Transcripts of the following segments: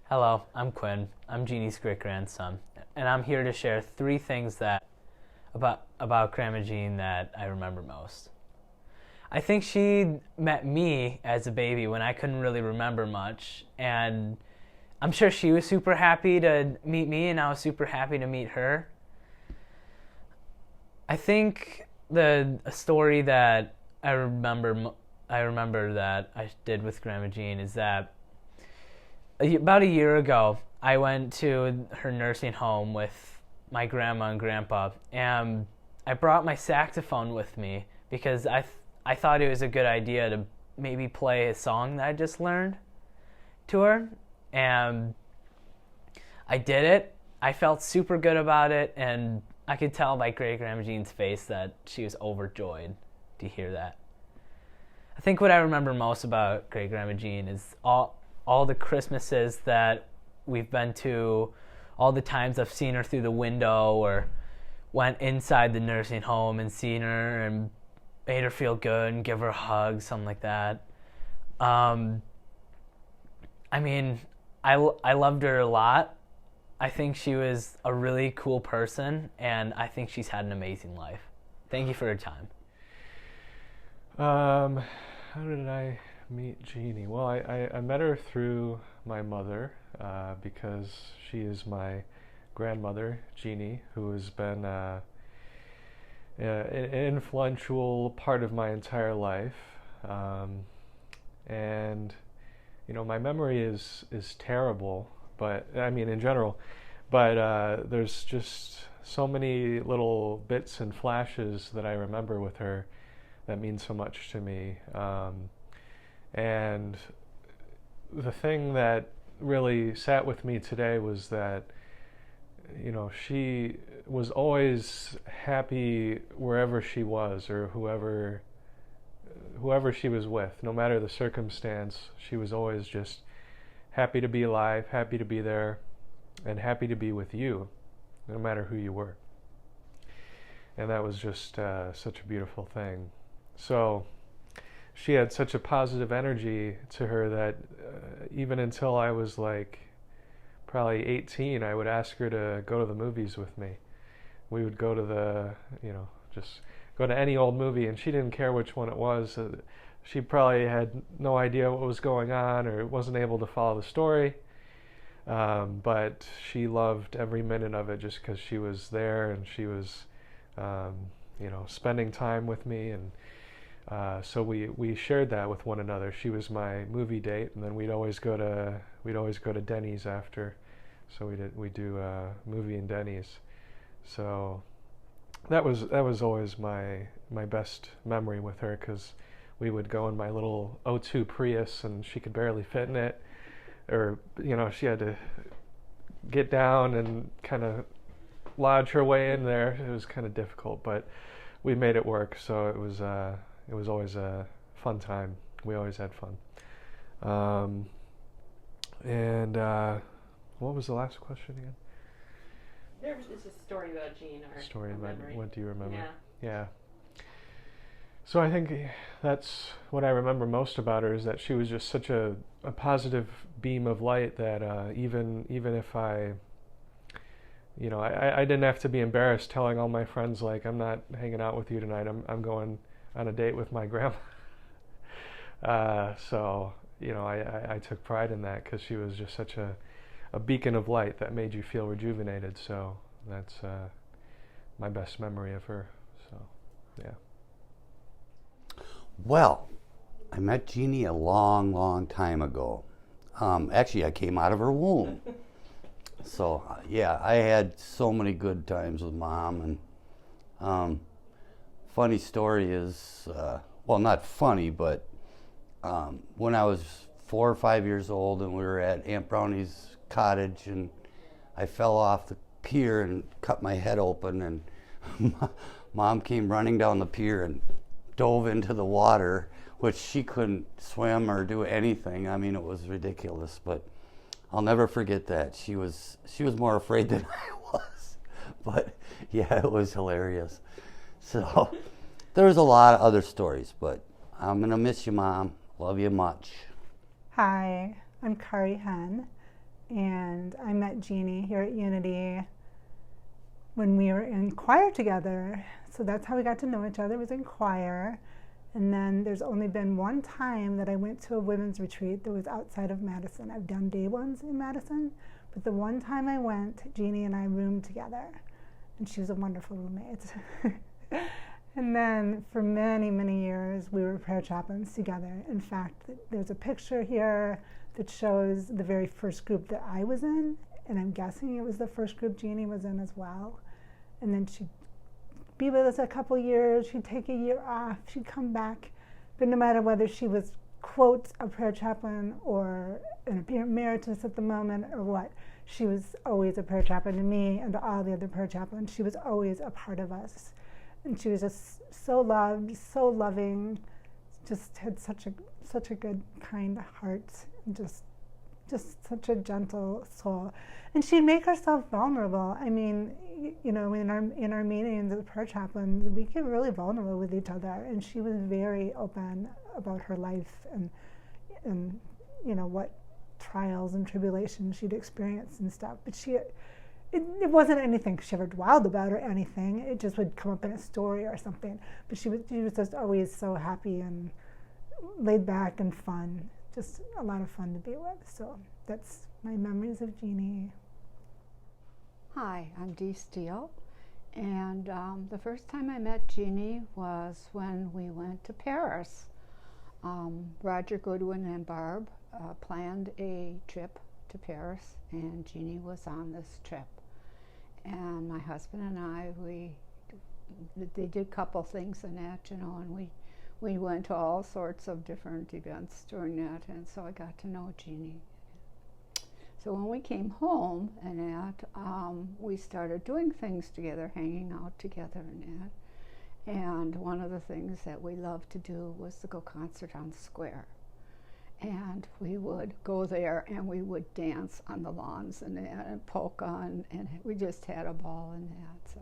Hello, I'm Quinn. I'm Jeannie's great-grandson, and I'm here to share three things that about Grandma Jeanne that I remember most. I think she met me as a baby when I couldn't really remember much, and I'm sure she was super happy to meet me, and I was super happy to meet her. I think the a story that I remember that I did with Grandma Jeanne is that about a year ago, I went to her nursing home with my grandma and grandpa, and I brought my saxophone with me because I thought it was a good idea to maybe play a song that I just learned to her, and I did it. I felt super good about it, and I could tell by great grandma Jean's face that she was overjoyed to hear that. I think what I remember most about great grandma Jeanne is all the Christmases that we've been to, all the times I've seen her through the window or went inside the nursing home and seen her and made her feel good and give her a hug, something like that. Um, I mean, I loved her a lot. I think she was a really cool person, and I think she's had an amazing life. Thank you for your time. How did I meet Jeannie? Well, I met her through my mother because she is my grandmother, Jeannie, who has been an influential part of my entire life. And my memory is terrible, but I mean in general, but there's just so many little bits and flashes that I remember with her that mean so much to me. And the thing that really sat with me today was that, she was always happy wherever she was or whoever she was with, no matter the circumstance. She was always just happy to be alive, happy to be there, and happy to be with you, no matter who you were. And that was just such a beautiful thing. So she had such a positive energy to her that even until I was like probably 18, I would ask her to go to the movies with me. We would go to just go to any old movie, and she didn't care which one it was. She probably had no idea what was going on or wasn't able to follow the story. But she loved every minute of it just because she was there and she was, spending time with me. And so we shared that with one another. She was my movie date, and then we'd always go to Denny's after. So we do movie in Denny's. So that was always my best memory with her, because we would go in my little '02 Prius, and she could barely fit in it, or she had to get down and kind of lodge her way in there. It was kind of difficult, but we made it work. So it was always a fun time. We always had fun. And what was the last question again? It's a story about Jeanne or Story about memory. what do you remember? Yeah. Yeah. So I think that's what I remember most about her, is that she was just such a positive beam of light that even if I didn't have to be embarrassed telling all my friends, like, I'm not hanging out with you tonight. I'm going on a date with my grandma. So I took pride in that, because she was just such a beacon of light that made you feel rejuvenated. So that's my best memory of her. So yeah. Well, I met Jeannie a long, long time ago. Actually, I came out of her womb. So, yeah, I had so many good times with Mom. And funny story is, well, not funny, but when I was 4 or 5 years old and we were at Aunt Brownie's cottage, and I fell off the pier and cut my head open, and Mom came running down the pier and dove into the water, which she couldn't swim or do anything. I mean, it was ridiculous, but I'll never forget that. She was more afraid than I was, but yeah, it was hilarious. So there was a lot of other stories, but I'm gonna miss you, Mom. Love you much. Hi, I'm Kari Hen, And I met Jeanne here at Unity when we were in choir together. So that's how we got to know each other, was in choir. And then there's only been one time that I went to a women's retreat that was outside of Madison. I've done day ones in Madison, but the one time I went, Jeanne and I roomed together, and she was a wonderful roommate. And then for many, many years, we were prayer chaplains together. In fact, there's a picture here that shows the very first group that I was in, and I'm guessing it was the first group Jeanne was in as well. And then she'd be with us a couple years, she'd take a year off, she'd come back. But no matter whether she was, quote, a prayer chaplain or an emeritus at the moment or what, she was always a prayer chaplain to me and to all the other prayer chaplains. She was always a part of us. And she was just so loved, so loving, just had such a good, kind heart, and just such a gentle soul. And she'd make herself vulnerable. I mean, you know, in our meetings as prayer chaplains, we get really vulnerable with each other. And she was very open about her life and you know, what trials and tribulations she'd experienced and stuff. But it wasn't anything she ever dwelled about or anything. It just would come up in a story or something. But she was just always so happy and laid back and fun. Just a lot of fun to be with. So that's my memories of Jeanne. Hi, I'm Dee Steele. And the first time I met Jeanne was when we went to Paris. Roger Goodwin and Barb planned a trip to Paris, and Jeanne was on this trip. And my husband and I, they did a couple things in that, you know, and we went to all sorts of different events during that, and so I got to know Jeanne. So when we came home and that, we started doing things together, hanging out together and that. And one of the things that we loved to do was to go concert on the square. And we would go there and we would dance on the lawns and that, and polka, and we just had a ball in that. So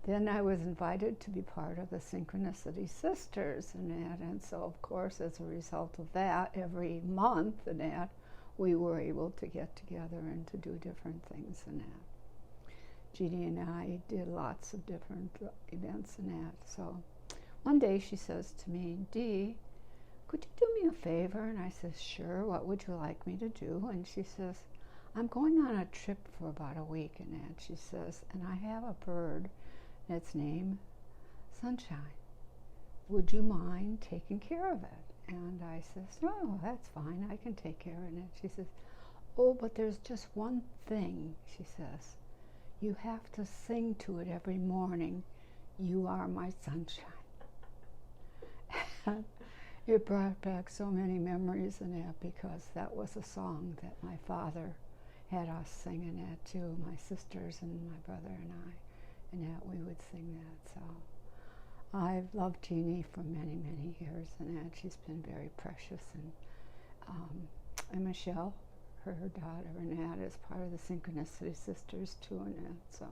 then I was invited to be part of the Synchronicity Sisters and that, and so of course as a result of that, every month and that, we were able to get together and to do different things and that. Jeanne and I did lots of different events and that. So one day she says to me, Dee, could you do me a favor? And I says, sure, what would you like me to do? And she says, I'm going on a trip for about a week and that. She says, and I have a bird that's named Sunshine. Would you mind taking care of it? And I says, no, that's fine, I can take care of it. She says, oh, but there's just one thing, she says. You have to sing to it every morning, you are my sunshine. It brought back so many memories in that, because that was a song that my father had us singing that too, my sisters and my brother and I, and that we would sing that. So I've loved Jeanne for many, many years, and that she's been very precious. And Michelle, her daughter, and that is part of the Synchronicity Sisters too, and that. So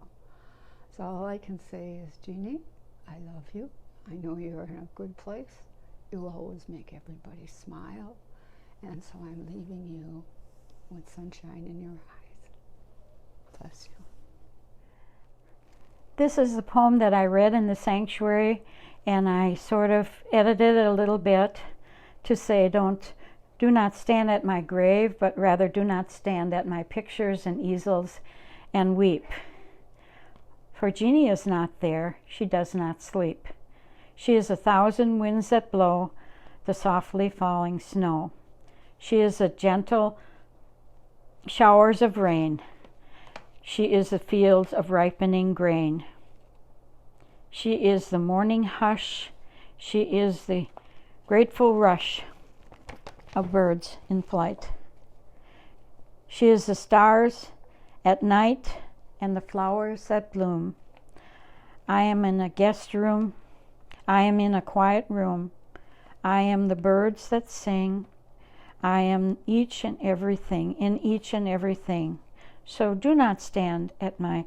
all I can say is, Jeanne, I love you. I know you're in a good place. You will always make everybody smile, and so I'm leaving you with sunshine in your eyes. Bless you. This is the poem that I read in the sanctuary, and I sort of edited it a little bit to say, do not stand at my grave, but rather do not stand at my pictures and easels and weep. For Jeanne is not there, she does not sleep. She is 1,000 winds that blow the softly falling snow. She is the gentle showers of rain. She is the fields of ripening grain. She is the morning hush. She is the grateful rush of birds in flight. She is the stars at night and the flowers that bloom. I am in a guest room. I am in a quiet room. I am the birds that sing. I am each and everything, in each and everything. So do not stand at my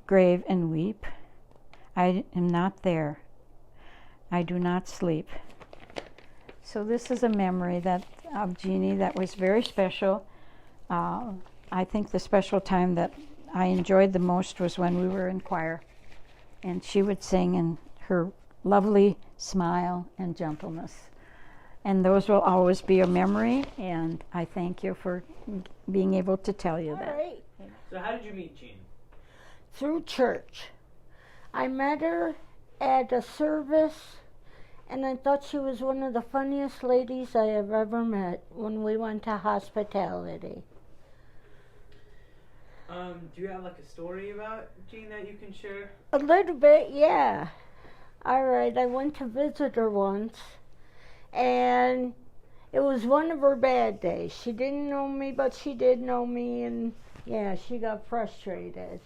grave and weep. I am not there. I do not sleep. So this is a memory of Jeanne that was very special. I think the special time that I enjoyed the most was when we were in choir, and she would sing in her lovely smile and gentleness. And those will always be a memory, and I thank you for being able to tell you that. Right. So how did you meet Jeanne? Through church. I met her at a service, and I thought she was one of the funniest ladies I have ever met when we went to hospitality. Do you have like a story about Jeanne that you can share? A little bit, yeah. All right, I went to visit her once, and it was one of her bad days. She didn't know me, but she did know me, and yeah, she got frustrated.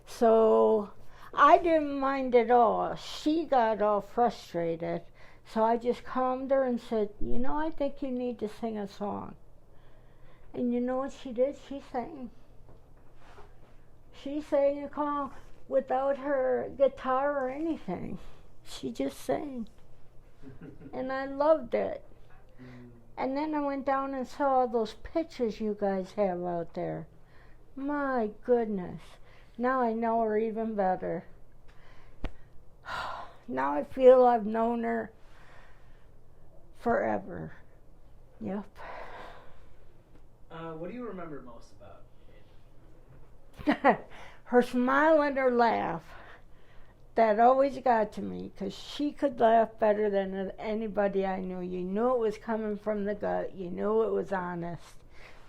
So I didn't mind at all. She got all frustrated. So I just calmed her and said, you know, I think you need to sing a song. And you know what she did? She sang. She sang a song without her guitar or anything. She just sang. And I loved it. And then I went down and saw all those pictures you guys have out there. My goodness. Now I know her even better. Now I feel I've known her forever. Yep. What do you remember most about Her smile and her laugh. That always got to me, because she could laugh better than anybody I knew. You knew it was coming from the gut. You knew it was honest.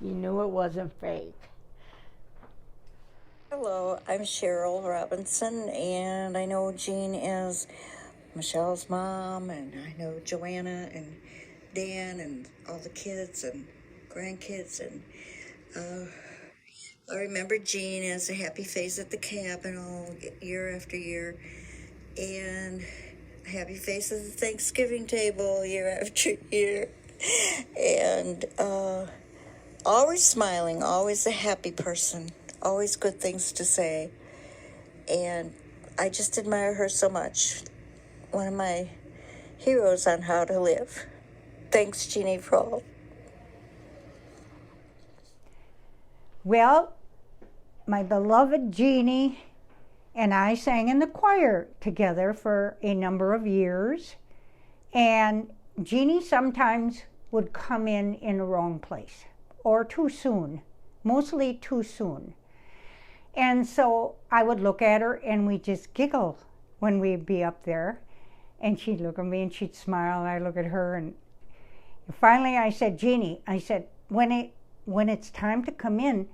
You knew it wasn't fake. Hello, I'm Cheryl Robinson, and I know Jeanne is Michelle's mom, and I know Joanna and Dan and all the kids and grandkids, and I remember Jeanne as a happy face at the cabin all year after year, and a happy face at the Thanksgiving table year after year, and always smiling, always a happy person, always good things to say, and I just admire her so much. One of my heroes on how to live. Thanks, Jeanne, for all. Well, my beloved Jeanne and I sang in the choir together for a number of years, and Jeanne sometimes would come in the wrong place, or too soon, mostly too soon. And so I would look at her and we'd just giggle when we'd be up there, and she'd look at me and she'd smile, and I'd look at her, and finally I said, Jeanne, I said, when it's time to come in,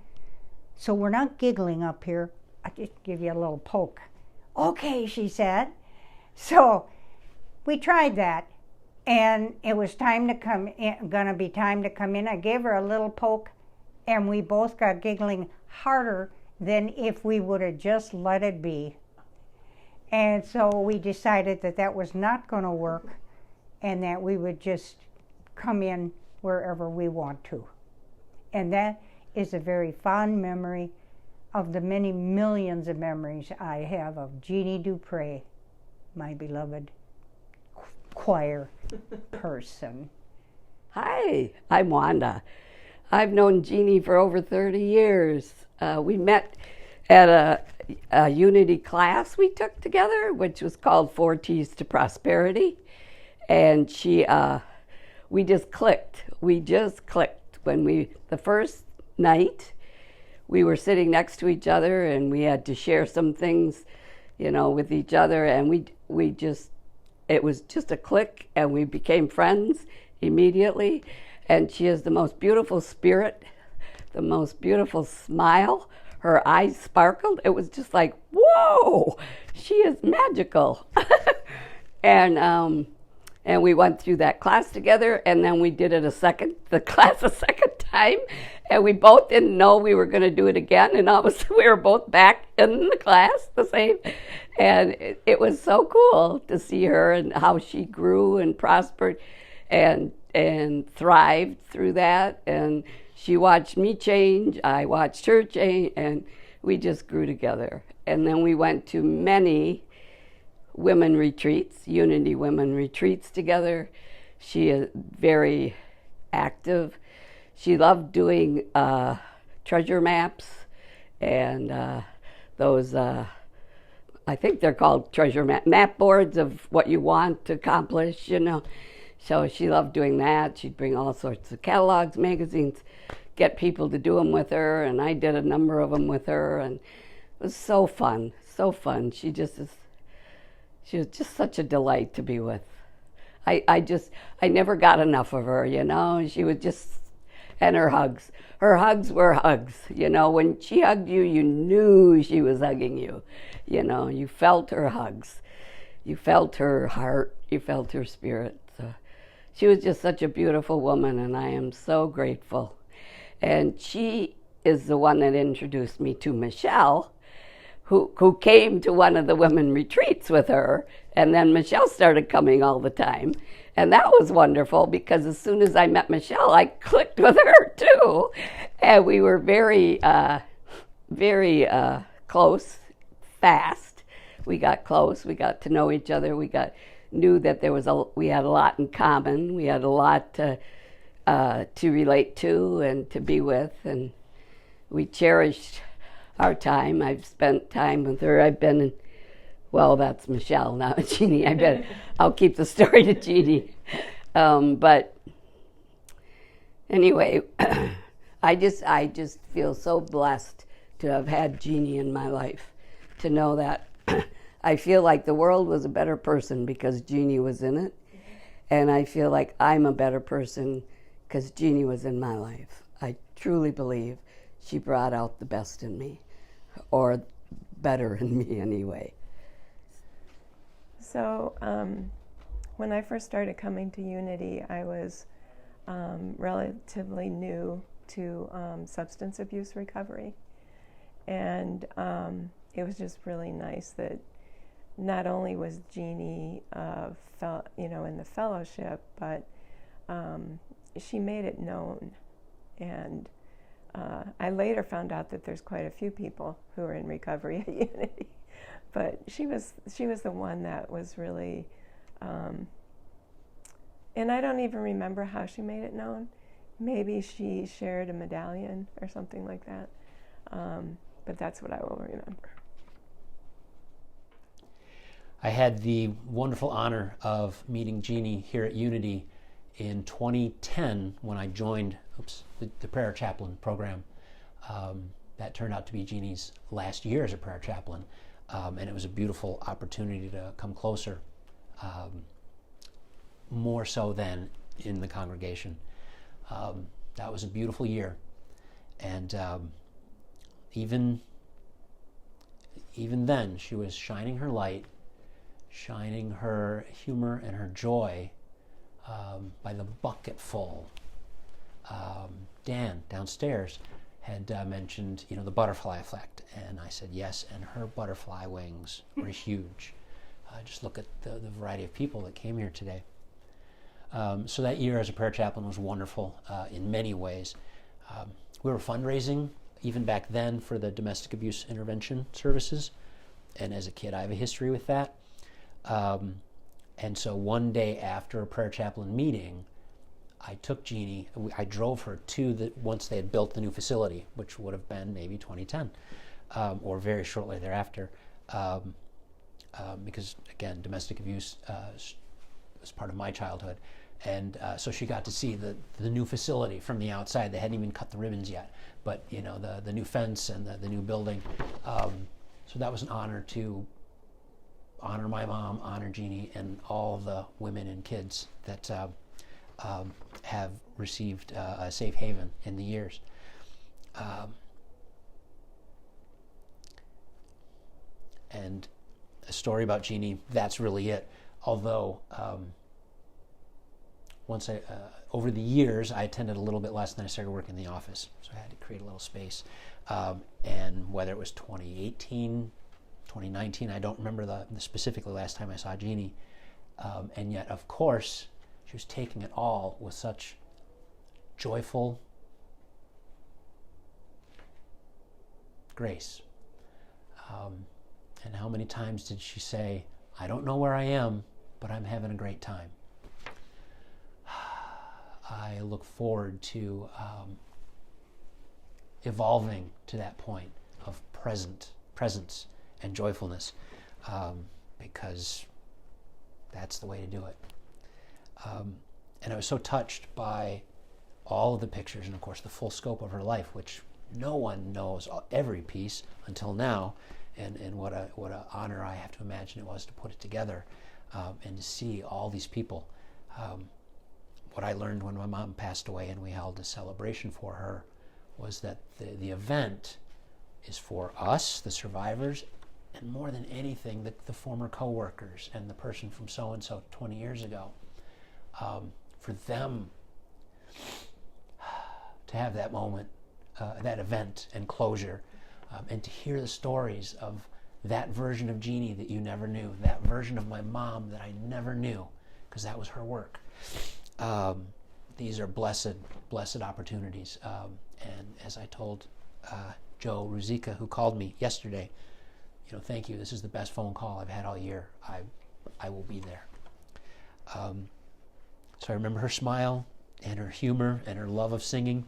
so we're not giggling up here, I just give you a little poke. Okay, she said. So we tried that, and it was time to come in, gonna be time to come in. I gave her a little poke, and we both got giggling harder than if we would have just let it be. And so we decided that that was not gonna work, and that we would just come in wherever we want to. And that is a very fond memory of the many millions of memories I have of Jeanne Deprey, my beloved choir person. Hi, I'm Wanda. I've known Jeanne for over 30 years. We met at a Unity class we took together, which was called 4 T's to Prosperity. And we just clicked. We just clicked. The first night, we were sitting next to each other, and we had to share some things, with each other, and it was just a click, and we became friends immediately. And she has the most beautiful spirit, the most beautiful smile. Her eyes sparkled. It was just like, whoa, she is magical. And we went through that class together, and then we did the class a second time, and we both didn't know we were going to do it again, and all of a sudden we were both back in the class the same, and it was so cool to see her and how she grew and prospered and thrived through that, and she watched me change, I watched her change, and we just grew together. And then we went to many women retreats, Unity women retreats together. She is very active. she loved doing treasure maps and those, I think they're called treasure map boards of what you want to accomplish, you know. So she loved doing that. She'd bring all sorts of catalogs, magazines, get people to do them with her, and I did a number of them with her, and it was so fun, so fun. She was just such a delight to be with. I never got enough of her, you know. She was just, and her hugs were hugs, you know. When she hugged you, you knew she was hugging you, you know. You felt her hugs, you felt her heart, you felt her spirit. So she was just such a beautiful woman, and I am so grateful. And she is the one that introduced me to Michelle, who came to one of the women retreats with her, and then Michelle started coming all the time. And that was wonderful, because as soon as I met Michelle, I clicked with her too. And we were very, very close, fast. We got close, we got to know each other, knew that we had a lot in common, we had a lot to relate to and to be with, and we cherished our time. I've spent time with her. Well, that's Michelle, not Jeannie. I'll keep the story to Jeannie. But anyway, I just feel so blessed to have had Jeannie in my life, to know that I feel like the world was a better person because Jeannie was in it, and I feel like I'm a better person because Jeannie was in my life. I truly believe she brought out the best in me, or better in me anyway. So when I first started coming to Unity, I was relatively new to substance abuse recovery. And it was just really nice that not only was Jeannie in the fellowship, but she made it known. And I later found out that there's quite a few people who are in recovery at Unity. But she was the one that was really, and I don't even remember how she made it known. Maybe she shared a medallion or something like that. But that's what I will remember. I had the wonderful honor of meeting Jeannie here at Unity in 2010 when I joined the prayer chaplain program. That turned out to be Jeannie's last year as a prayer chaplain. And it was a beautiful opportunity to come closer, more so than in the congregation. That was a beautiful year. And even then, she was shining her light, shining her humor and her joy by the bucket full. Dan, downstairs, had mentioned, the butterfly effect, and I said yes, and her butterfly wings were huge. Just look at the variety of people that came here today. So that year as a prayer chaplain was wonderful in many ways. We were fundraising even back then for the domestic abuse intervention services, and as a kid I have a history with that. And so one day after a prayer chaplain meeting, I took Jeannie, I drove her to once they had built the new facility, which would have been maybe 2010, or very shortly thereafter, because again, domestic abuse was part of my childhood. And so she got to see the new facility from the outside. They hadn't even cut the ribbons yet, but the new fence and the new building. So that was an honor to honor my mom, honor Jeannie, and all the women and kids that have received a safe haven in the years. And a story about Jeannie, that's really it. Although over the years, I attended a little bit less, and then I started working in the office. So I had to create a little space. And whether it was 2018, 2019, I don't remember the specifically last time I saw Jeannie. And yet, of course, she was taking it all with such joyful grace. And how many times did she say, "I don't know where I am, but I'm having a great time." I look forward to evolving to that point of presence and joyfulness, because that's the way to do it. And I was so touched by all of the pictures and, of course, the full scope of her life, which no one knows every piece until now, and what a honor I have to imagine it was to put it together, and to see all these people. What I learned when my mom passed away and we held a celebration for her was that the event is for us, the survivors, and more than anything, the former co-workers and the person from so-and-so 20 years ago. For them to have that moment, that event and closure, and to hear the stories of that version of Jeannie that you never knew, that version of my mom that I never knew, because that was her work. These are blessed opportunities. And as I told Joe Ruzicka, who called me yesterday, thank you. This is the best phone call I've had all year. I will be there. So I remember her smile and her humor and her love of singing.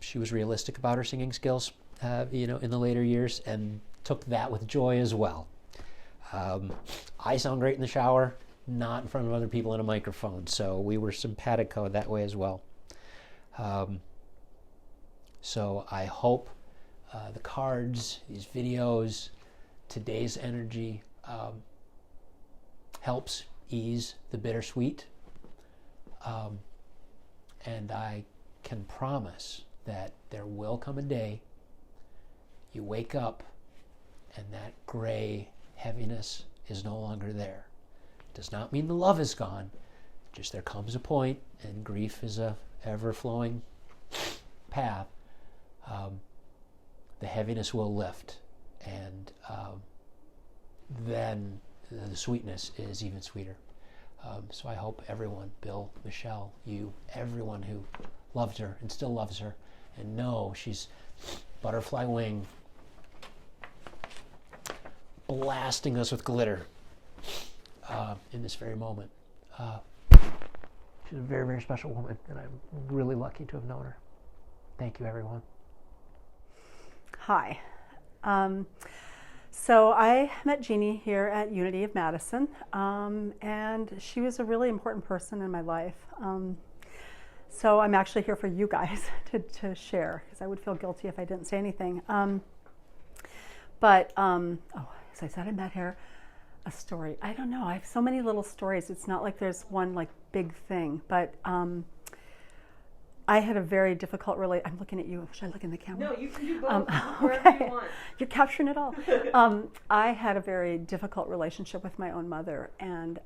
She was realistic about her singing skills, in the later years, and took that with joy as well. I sound great in the shower, not in front of other people in a microphone, so we were simpatico that way as well. So I hope the cards, these videos, today's energy helps ease the bittersweet. And I can promise that there will come a day you wake up and that gray heaviness is no longer there. Does not mean the love is gone, just there comes a point, and grief is a ever-flowing path. The heaviness will lift, and then the sweetness is even sweeter. So I hope everyone, Bill, Michelle, you, everyone who loved her and still loves her, and know she's butterfly wing, blasting us with glitter in this very moment. She's a very, very special woman, and I'm really lucky to have known her. Thank you, everyone. Hi. So I met Jeannie here at Unity of Madison, and she was a really important person in my life. So I'm actually here for you guys to share, because I would feel guilty if I didn't say anything. As I said, I met her. A story. I don't know. I have so many little stories. It's not like there's one like big thing, but I had a very difficult I'm looking at you. Should I look in the camera? No, you can do both. Okay. You want. You're capturing it all. I had a very difficult relationship with my own mother, and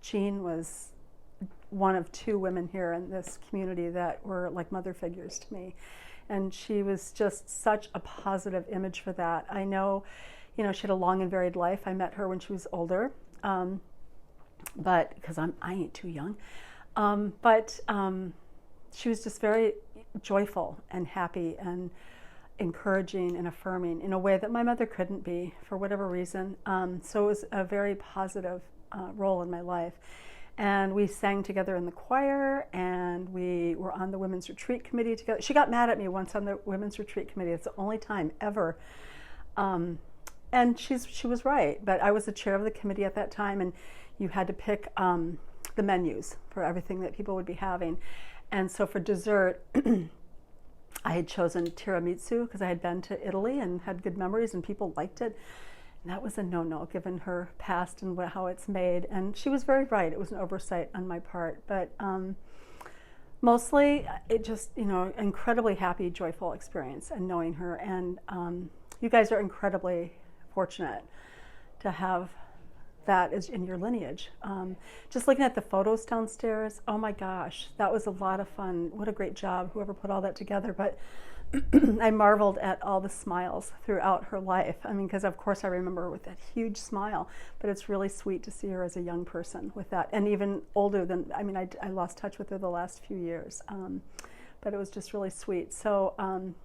Jeanne was one of two women here in this community that were like mother figures to me. And she was just such a positive image for that. I know, she had a long and varied life. I met her when she was older, but because I ain't too young. She was just very joyful and happy and encouraging and affirming in a way that my mother couldn't be for whatever reason. So it was a very positive role in my life. And we sang together in the choir, and we were on the women's retreat committee together. She got mad at me once on the women's retreat committee. It's the only time ever. And she was right, but I was the chair of the committee at that time, and you had to pick the menus for everything that people would be having. And so for dessert, I had chosen tiramisu because I had been to Italy and had good memories, and people liked it. And that was a no-no, given her past and how it's made. And she was very right. It was an oversight on my part. But mostly, it just, incredibly happy, joyful experience and knowing her. And you guys are incredibly fortunate to have that is in your lineage. Just looking at the photos downstairs, oh my gosh, that was a lot of fun. What a great job, whoever put all that together. But I marveled at all the smiles throughout her life. I mean, because of course I remember her with that huge smile, but it's really sweet to see her as a young person with that, and even older than, I lost touch with her the last few years. But it was just really sweet. So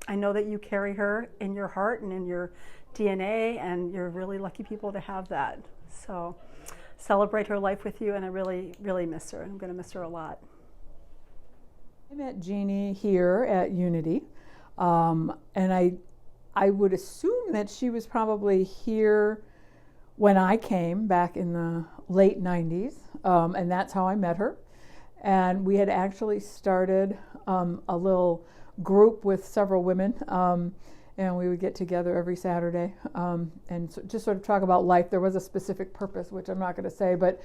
I know that you carry her in your heart and in your DNA, and you're really lucky people to have that. So celebrate her life with you, and I really, really miss her, and I'm going to miss her a lot. I met Jeannie here at Unity, and I would assume that she was probably here when I came back in the late 90s, and that's how I met her. And we had actually started a little group with several women, and we would get together every Saturday and just sort of talk about life. There was a specific purpose, which I'm not going to say, but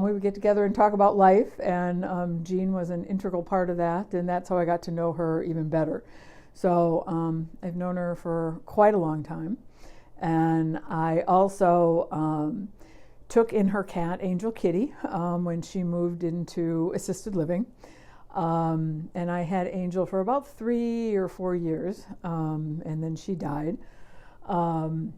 we would get together and talk about life, and Jeanne was an integral part of that, and that's how I got to know her even better. So I've known her for quite a long time, and I also took in her cat, Angel Kitty, when she moved into assisted living. And I had Angel for about 3 or 4 years, and then she died. And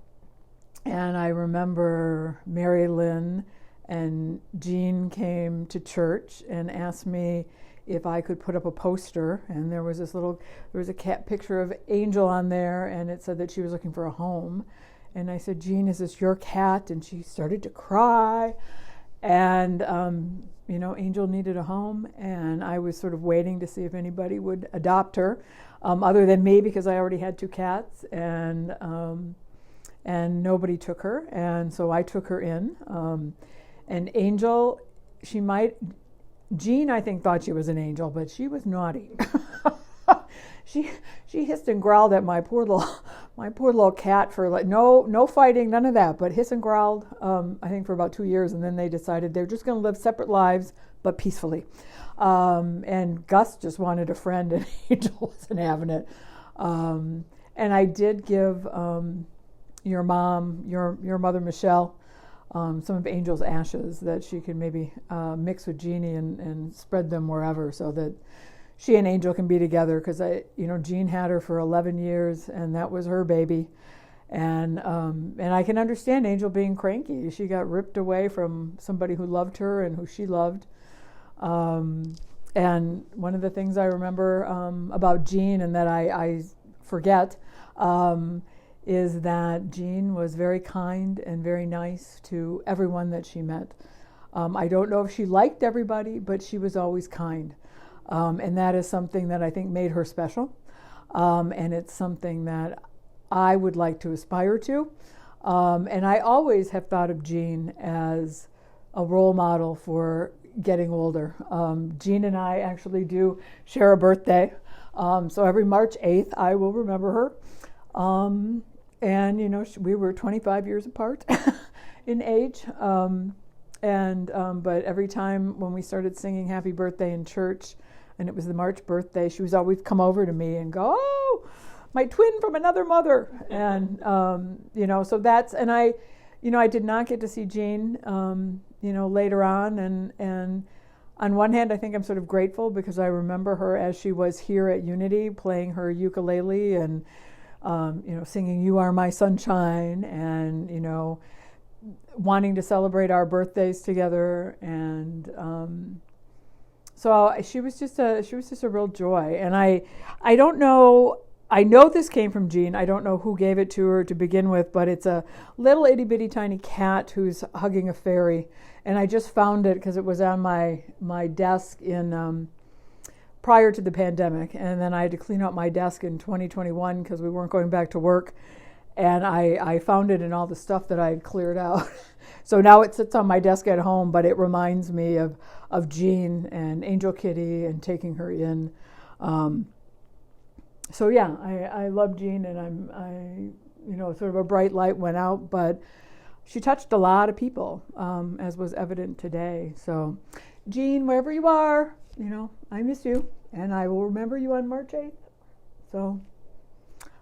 I remember Mary Lynn and Jeanne came to church and asked me if I could put up a poster, and there was a cat picture of Angel on there, and it said that she was looking for a home. And I said, Jeanne, is this your cat? And she started to cry. And Angel needed a home, and I was sort of waiting to see if anybody would adopt her, other than me, because I already had 2 cats, and nobody took her, and so I took her in. And Angel, Jeanne, I think, thought she was an angel, but she was naughty. She hissed and growled at my poor little cat for no fighting, none of that, but hiss and growled, I think for about 2 years, and then they decided they're just going to live separate lives, but peacefully. And Gus just wanted a friend, and Angel wasn't having it. And I did give your mom, your mother Michelle, some of Angel's ashes that she could maybe mix with Jeannie and spread them wherever, so that she and Angel can be together, because Jeanne had her for 11 years, and that was her baby. And I can understand Angel being cranky. She got ripped away from somebody who loved her and who she loved. And one of the things I remember about Jeanne, and that I forget, is that Jeanne was very kind and very nice to everyone that she met. I don't know if she liked everybody, but she was always kind. And that is something that I think made her special. And it's something that I would like to aspire to. And I always have thought of Jeanne as a role model for getting older. Jeanne and I actually do share a birthday. So every March 8th, I will remember her. And, we were 25 years apart in age. But every time when we started singing Happy Birthday in church, and it was the March birthday, she was always come over to me and go, "Oh, my twin from another mother." And, so that's, and I did not get to see Jeanne, later on. And on one hand, I think I'm sort of grateful, because I remember her as she was here at Unity, playing her ukulele and, singing "You Are My Sunshine," and, wanting to celebrate our birthdays together. And, so she was just a real joy. And I don't know, I know this came from Jeanne. I don't know who gave it to her to begin with, but it's a little itty bitty tiny cat who's hugging a fairy. And I just found it because it was on my desk in prior to the pandemic. And then I had to clean up my desk in 2021 because we weren't going back to work. And I found it in all the stuff that I had cleared out. So now it sits on my desk at home, but it reminds me of Jeanne and Angel Kitty and taking her in. So yeah, I love Jeanne, and I sort of a bright light went out, but she touched a lot of people, as was evident today. So Jeanne, wherever you are, I miss you, and I will remember you on March 8th. So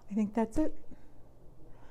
I think that's it.